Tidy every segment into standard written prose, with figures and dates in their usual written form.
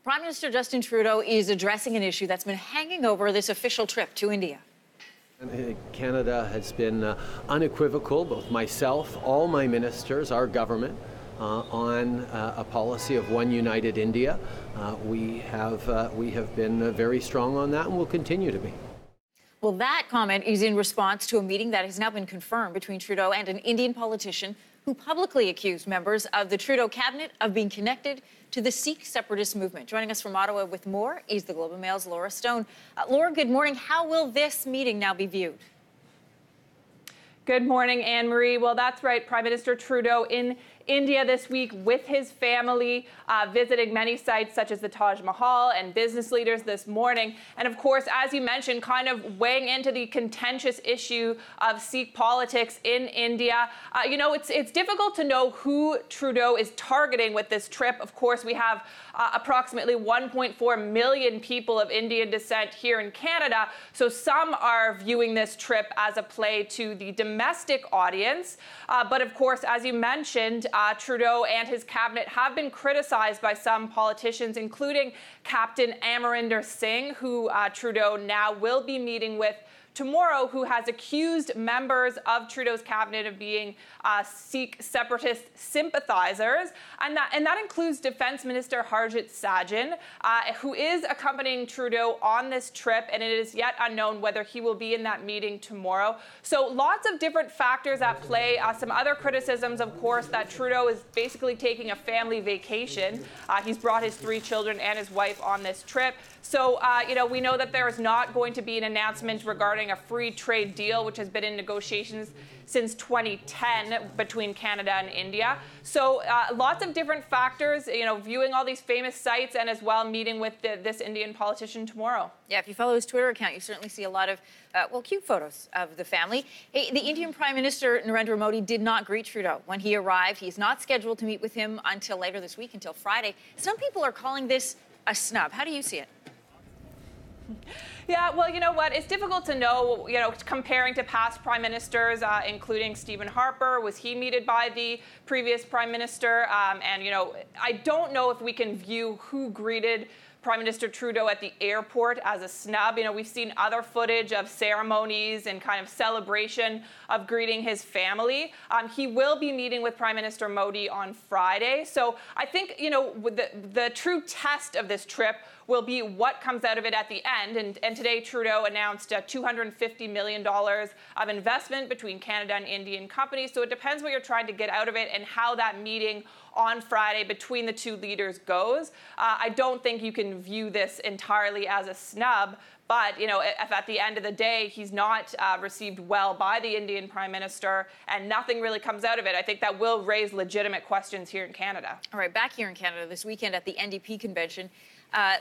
Prime Minister Justin Trudeau is addressing an issue that's been hanging over this official trip to India. Canada has been unequivocal, both myself, all my ministers, our government, on a policy of one united India. We have been very strong on that and will continue to be. Well, that comment is in response to a meeting that has now been confirmed between Trudeau and an Indian politician who publicly accused members of the Trudeau cabinet of being connected to the Sikh separatist movement. Joining us from Ottawa with more is the Globe and Mail's Laura Stone. Laura, good morning. How will this meeting now be viewed? Good morning, Anne-Marie. Well, that's right. Prime Minister Trudeau in India this week with his family, visiting many sites such as the Taj Mahal and business leaders this morning. And of course, as you mentioned, kind of weighing into the contentious issue of Sikh politics in India. It's difficult to know who Trudeau is targeting with this trip. Of course, we have approximately 1.4 million people of Indian descent here in Canada. So some are viewing this trip as a play to the domestic audience. But of course, as you mentioned, Trudeau and his cabinet have been criticized by some politicians, including Captain Amarinder Singh, who Trudeau now will be meeting with tomorrow, who has accused members of Trudeau's cabinet of being Sikh separatist sympathizers. And that includes Defense Minister Harjit Sajjan, who is accompanying Trudeau on this trip, and it is yet unknown whether he will be in that meeting tomorrow. So lots of different factors at play. Some other criticisms, of course, that Trudeau is basically taking a family vacation. He's brought his 3 children and his wife on this trip. So, we know that there is not going to be an announcement regarding a free trade deal, which has been in negotiations since 2010 between Canada and India. So lots of different factors, viewing all these famous sites and as well meeting with this Indian politician tomorrow. Yeah, if you follow his Twitter account, you certainly see a lot of, cute photos of the family. Hey, the Indian Prime Minister Narendra Modi did not greet Trudeau when he arrived. He's not scheduled to meet with him until later this week, until Friday. Some people are calling this a snub. How do you see it? Yeah, well, you know what? It's difficult to know, comparing to past prime ministers, including Stephen Harper. Was he meted by the previous prime minister? I don't know if we can view who greeted Prime Minister Trudeau at the airport as a snub. We've seen other footage of ceremonies and kind of celebration of greeting his family. He will be meeting with Prime Minister Modi on Friday. So I think, the true test of this trip will be what comes out of it at the end. And today, Trudeau announced $250 million of investment between Canada and Indian companies. So it depends what you're trying to get out of it and how that meeting on Friday between the two leaders goes. I don't think you can view this entirely as a snub. But, if at the end of the day he's not received well by the Indian Prime Minister and nothing really comes out of it, I think that will raise legitimate questions here in Canada. All right, back here in Canada this weekend at the NDP convention,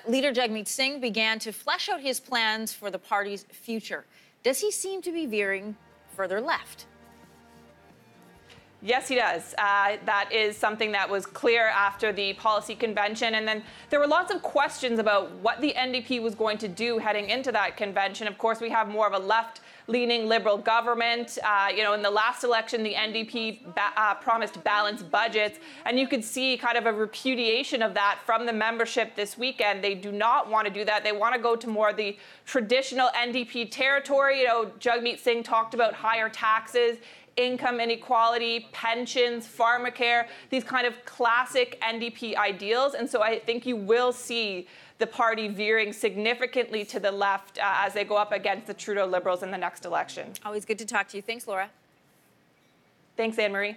leader Jagmeet Singh began to flesh out his plans for the party's future. Does he seem to be veering further left? Yes, he does. That is something that was clear after the policy convention. And then there were lots of questions about what the NDP was going to do heading into that convention. Of course, we have more of a left-leaning Liberal government. In the last election, the NDP promised balanced budgets. And you could see kind of a repudiation of that from the membership this weekend. They do not want to do that. They want to go to more of the traditional NDP territory. Jagmeet Singh talked about higher taxes, income inequality, pensions, pharmacare, these kind of classic NDP ideals. And so I think you will see the party veering significantly to the left as they go up against the Trudeau Liberals in the next election. Always good to talk to you. Thanks, Laura. Thanks, Anne-Marie.